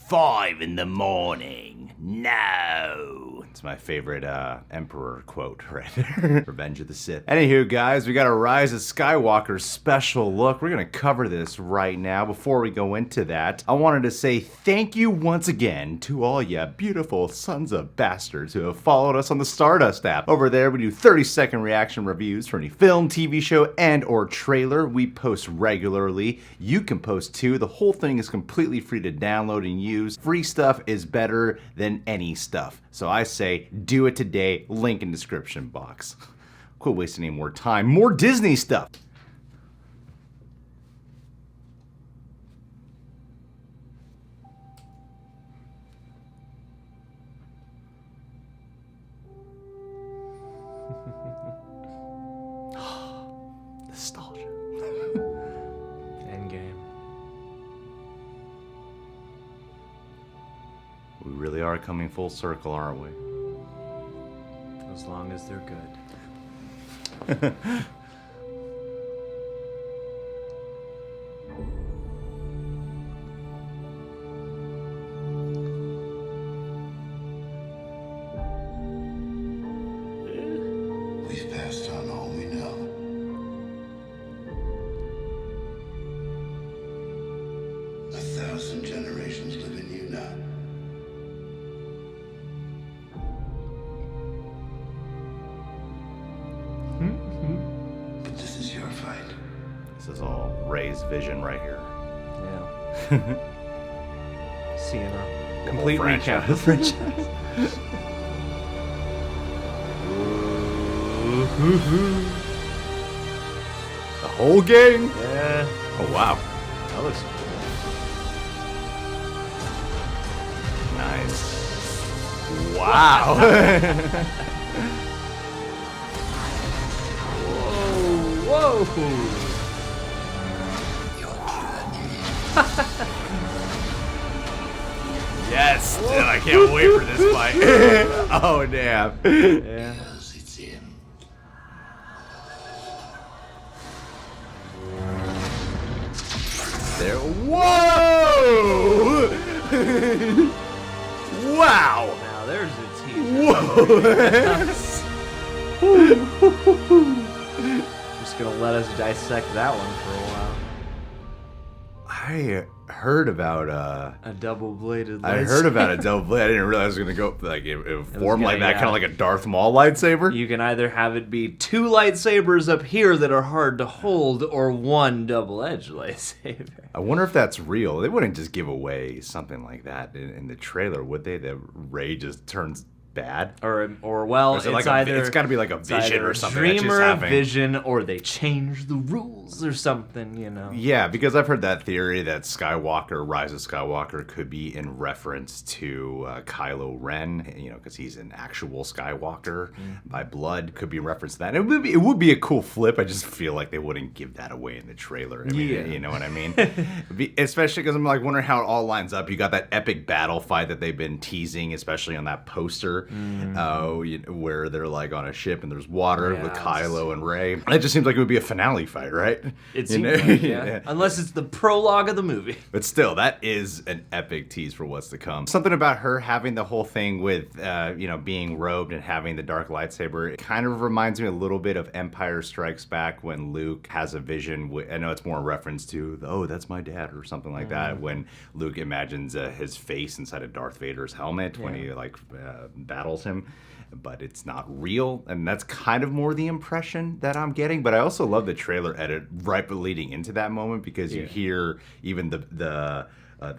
5 in the morning. No. It's my favorite Emperor quote right there. Revenge of the Sith. Anywho, guys, we got a Rise of Skywalker special look. We're going to cover this right now. Before we go into that, I wanted to say thank you once again to all ya beautiful sons of bastards who have followed us on the Stardust app. Over there, we do 30-second reaction reviews for any film, TV show, and or trailer. We post regularly. You can post too. The whole thing is completely free to download and use. Free stuff is better than any stuff. So I say, do it today. Link in description box. Quit wasting any more time. More Disney stuff. Nostalgia. Endgame. We really are coming full circle, aren't we? As long as they're good. We've passed on all we know. A 1,000 generations live in you now. But this is your fight. This is all Ray's vision right here. Yeah. Seeing a complete recap of the franchise. The whole gang? Yeah. Oh, wow. That looks Nice. Wow. Whoa! Yes! Dude, I can't wait for this fight. Oh, damn. Yeah. Because it's in. There. Whoa! Wow! Now there's a teaser. Whoa! Just gonna let us dissect that one for a while. I heard about A double-bladed lightsaber. I heard about a double blade. I didn't realize it was gonna go like it formed like gonna- that, kind of like a Darth Maul lightsaber. You can either have it be two lightsabers up here that are hard to hold, or one double-edged lightsaber. I wonder if that's real. They wouldn't just give away something like that in the trailer, would they? That Rey just turns bad. Or well, Or is it it's like either it's got to be like a it's vision either or something. That's dream just or a happening. vision, or they change the rules or something. You know. Yeah, because I've heard that theory that Skywalker, Rise of Skywalker, could be in reference to Kylo Ren, you know, because he's an actual Skywalker by blood. Could be in reference to that. And it would be a cool flip. I just feel like they wouldn't give that away in the trailer. I mean, Yeah. you know what I mean? Especially because I'm like wondering how it all lines up. You got that epic battle fight that they've been teasing, especially on that poster, where they're like on a ship and there's water with Yeah, Kylo and Rey. It just seems like it would be a finale fight, right? It You seems know? like, yeah. Unless it's the prologue of the movie. But still, that is an epic tease for what's to come. Something about her having the whole thing with, being robed and having the dark lightsaber, it kind of reminds me a little bit of Empire Strikes Back when Luke has a vision. I know it's more a reference to, oh, that's my dad or something like that. When Luke imagines his face inside of Darth Vader's helmet when he battles him. But it's not real, and that's kind of more the impression that I'm getting. But I also love the trailer edit right leading into that moment because you hear even the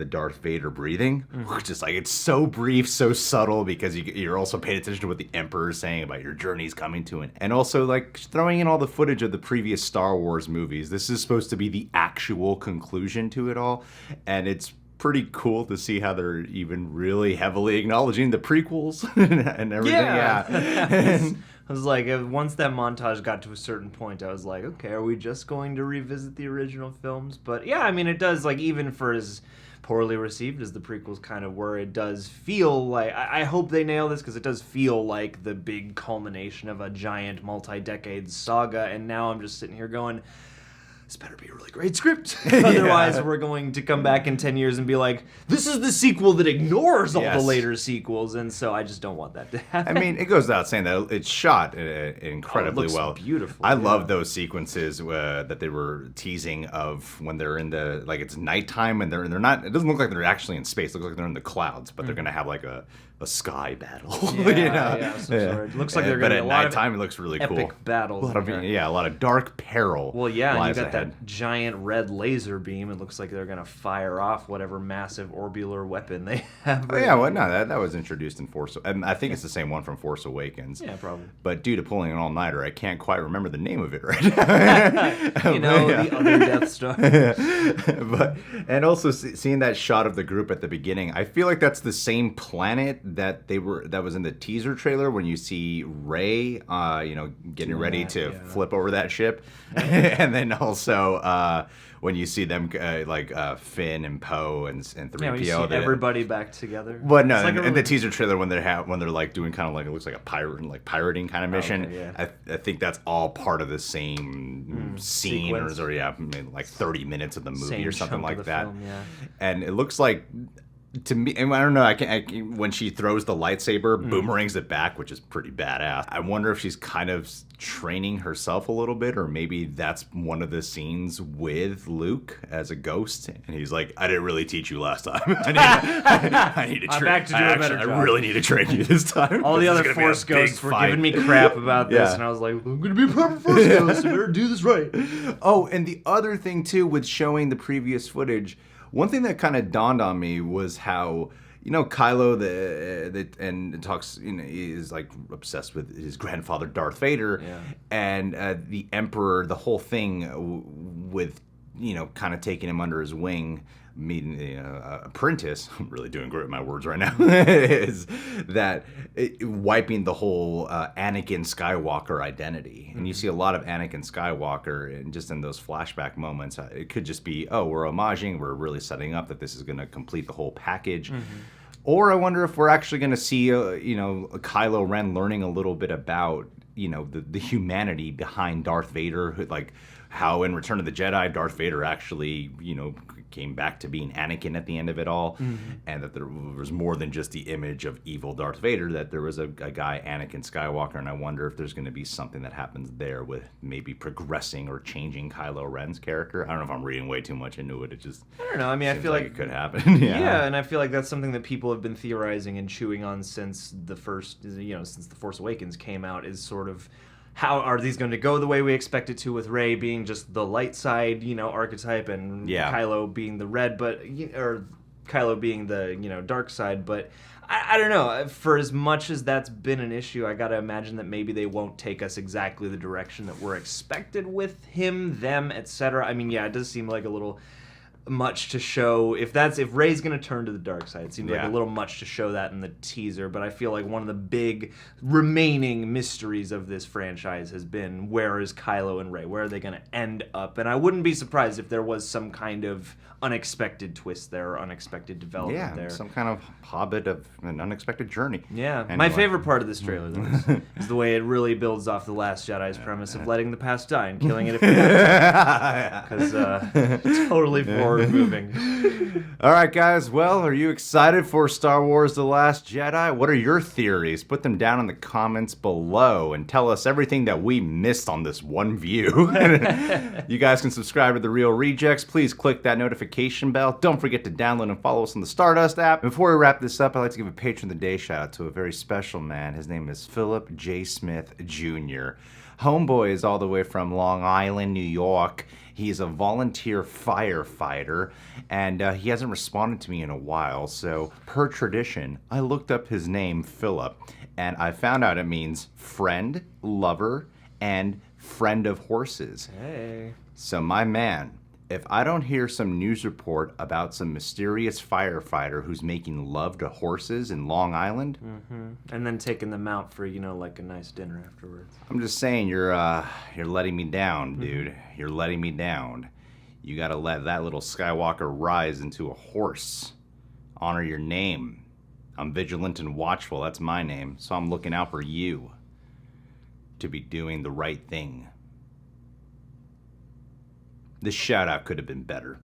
Darth Vader breathing, just like it's so brief, so subtle, because you're also paying attention to what the Emperor is saying about your journey's coming to an end. And also like throwing in all the footage of the previous Star Wars movies. This is supposed to be the actual conclusion to it all, and it's pretty cool to see how they're even really heavily acknowledging the prequels and everything. Yeah. I was like, once that montage got to a certain point, I was like, okay, are we just going to revisit the original films? But yeah, I mean, it does, like, even for as poorly received as the prequels kind of were, it does feel like, I hope they nail this, because it does feel like the big culmination of a giant multi-decade saga, and now I'm just sitting here going, this better be a really great script. Otherwise, we're going to come back in 10 years and be like, this is the sequel that ignores all the later sequels. And so I just don't want that to happen. I mean, it goes without saying that it's shot incredibly well. Beautiful. I love those sequences that they were teasing of when they're in the, like, it's nighttime and they're not, it doesn't look like they're actually in space. It looks like they're in the clouds, but they're going to have like a sky battle. It looks like they're going to be a lot of nighttime. It looks really epic cool. battles. A lot of dark peril. Well, yeah, and you got ahead. that giant red laser beam. It looks like they're going to fire off whatever massive orbular weapon they have. That was introduced in Force. And I think it's the same one from Force Awakens. Yeah, probably. But due to pulling an all-nighter, I can't quite remember the name of it right now. The other Death Star. And also seeing that shot of the group at the beginning, I feel like that's the same planet that was in the teaser trailer when you see Rey, getting ready to flip over that ship, and then also when you see them Finn and Poe and 3PO. Yeah, you see everybody back together. But no, in the teaser trailer when they're like doing kind of like, it looks like a pirating kind of mission. Okay, yeah. I think that's all part of the same scene sequence. or like 30 minutes of the movie Same or something like that. Film, yeah. And it looks like, to me, and I don't know, when she throws the lightsaber, boomerangs it back, which is pretty badass. I wonder if she's kind of training herself a little bit, or maybe that's one of the scenes with Luke as a ghost, and he's like, I didn't really teach you last time. I need to train. I really need to train you this time. All the other Force ghosts were giving me crap about this, and I was like, I'm going to be a proper Force ghost, I better do this right. Oh, and the other thing, too, with showing the previous footage, one thing that kind of dawned on me was how, Kylo and talks, is like obsessed with his grandfather Darth Vader, and the Emperor. The whole thing with, kind of taking him under his wing, meeting the apprentice. I'm really doing great with my words right now. Is that wiping the whole Anakin Skywalker identity, and you see a lot of Anakin Skywalker, and just in those flashback moments, it could just be, we're homaging, we're really setting up that this is going to complete the whole package. Or I wonder if we're actually going to see, Kylo Ren learning a little bit about, the humanity behind Darth Vader, like how in Return of the Jedi, Darth Vader actually, came back to being Anakin at the end of it all, and that there was more than just the image of evil Darth Vader, that there was a guy, Anakin Skywalker, and I wonder if there's going to be something that happens there with maybe progressing or changing Kylo Ren's character. I don't know if I'm reading way too much into it. It just, I don't know. I mean, I feel like it could happen. Yeah, and I feel like that's something that people have been theorizing and chewing on since the Force Awakens came out, is sort of, how are these going to go the way we expect it to, with Rey being just the light side, archetype, and Kylo being the red, or Kylo being the, dark side. But I don't know. For as much as that's been an issue, I got to imagine that maybe they won't take us exactly the direction that we're expected with him, them, etc. I mean, it does seem like a little much to show. If Rey's going to turn to the dark side, it seems like a little much to show that in the teaser, but I feel like one of the big remaining mysteries of this franchise has been, where is Kylo and Rey? Where are they going to end up? And I wouldn't be surprised if there was some kind of unexpected twist there, or unexpected development there. Some kind of hobbit of an unexpected journey. Yeah. Anyway. My favorite part of this trailer, though, is the way it really builds off The Last Jedi's premise of letting the past die and killing it if you want to. Because totally forward-moving. All right, guys. Well, are you excited for Star Wars The Last Jedi? What are your theories? Put them down in the comments below and tell us everything that we missed on this one view. You guys can subscribe to The Real Rejects. Please click that notification bell. Don't forget to download and follow us on the Stardust app. Before we wrap this up, I'd like to give a Patron of the Day shout out to a very special man. His name is Philip J. Smith Jr. Homeboy is all the way from Long Island, New York. He's a volunteer firefighter, and he hasn't responded to me in a while, so per tradition, I looked up his name, Philip, and I found out it means friend, lover, and friend of horses. Hey. So my man, if I don't hear some news report about some mysterious firefighter who's making love to horses in Long Island, and then taking them out for, like a nice dinner afterwards. I'm just saying, you're letting me down, dude. You're letting me down. You gotta let that little Skywalker rise into a horse. Honor your name. I'm vigilant and watchful. That's my name. So I'm looking out for you to be doing the right thing. The shout out could have been better.